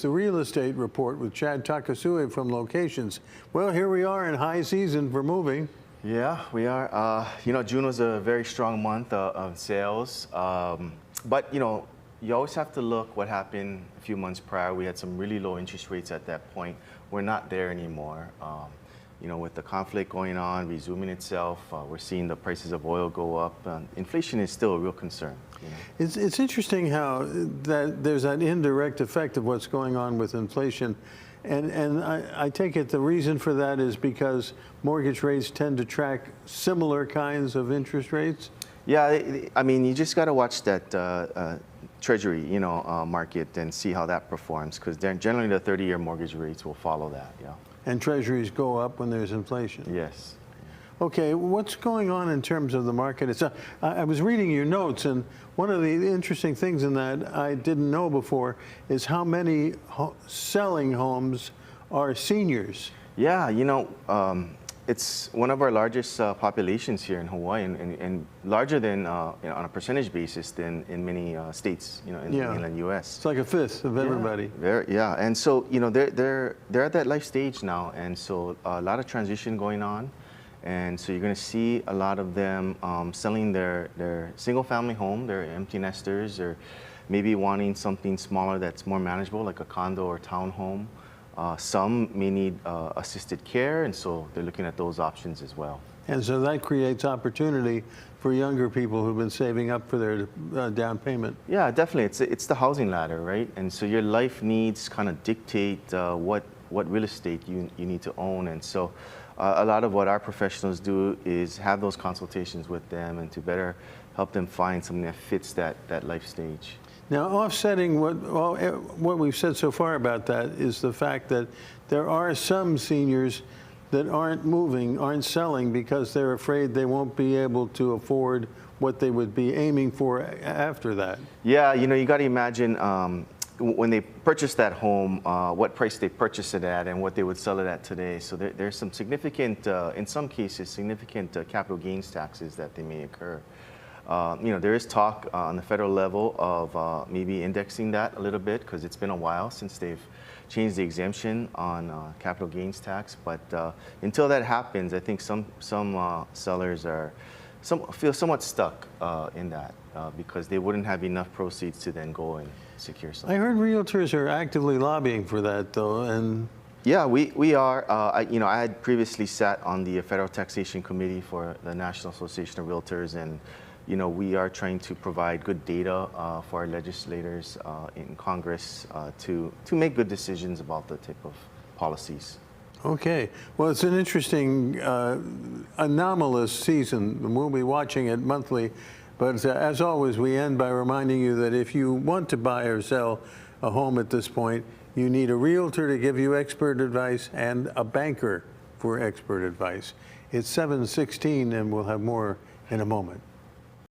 The real estate report with Chad Takasue from Locations. Well, here we are in high season for moving. Yeah, we are. June was a very strong month of sales. But, you always have to look what happened a few months prior. We had some really low interest rates at that point. We're not there anymore. With the conflict going on, resuming itself, we're seeing the prices of oil go up. Inflation is still a real concern. It's interesting how there's that indirect effect of what's going on with inflation. And I take it the reason for that is because mortgage rates tend to track similar kinds of interest rates? Yeah, I mean, you just got to watch that Treasury, market and see how that performs, because generally the 30-year mortgage rates will follow that, yeah. And Treasuries go up when there's inflation? Yes. Okay, what's going on in terms of the market? I was reading your notes, and one of the interesting things in that I didn't know before is how many selling homes are seniors. Yeah, it's one of our largest populations here in Hawaii, and larger than on a percentage basis than in many states, in the mainland U.S. It's like a fifth of everybody. Yeah, and so they're at that life stage now, and so a lot of transition going on. And so you're going to see a lot of them selling their single-family home, their empty nesters, or maybe wanting something smaller that's more manageable, like a condo or townhome. Some may need assisted care, and so they're looking at those options as well. And so that creates opportunity for younger people who've been saving up for their down payment. Yeah, definitely. It's the housing ladder, right? And so your life needs kind of dictate what real estate you need to own. And so a lot of what our professionals do is have those consultations with them and to better help them find something that fits that life stage. Now, offsetting what we've said so far about that is the fact that there are some seniors that aren't selling because they're afraid they won't be able to afford what they would be aiming for after that. Yeah, you got to imagine when they purchase that home, what price they purchase it at and what they would sell it at today. So there's some significant, in some cases, significant capital gains taxes that they may incur. There is talk on the federal level of maybe indexing that a little bit, because it's been a while since they've changed the exemption on capital gains tax. But until that happens, I think some sellers feel somewhat stuck in that because they wouldn't have enough proceeds to then go and secure something. I heard realtors are actively lobbying for that, though, and yeah, we are. I had previously sat on the Federal Taxation Committee for the National Association of Realtors, and we are trying to provide good data for our legislators in Congress to make good decisions about the type of policies. Okay. Well, it's an interesting, anomalous season. We'll be watching it monthly. But as always, we end by reminding you that if you want to buy or sell a home at this point, you need a realtor to give you expert advice and a banker for expert advice. It's 7:16, and we'll have more in a moment.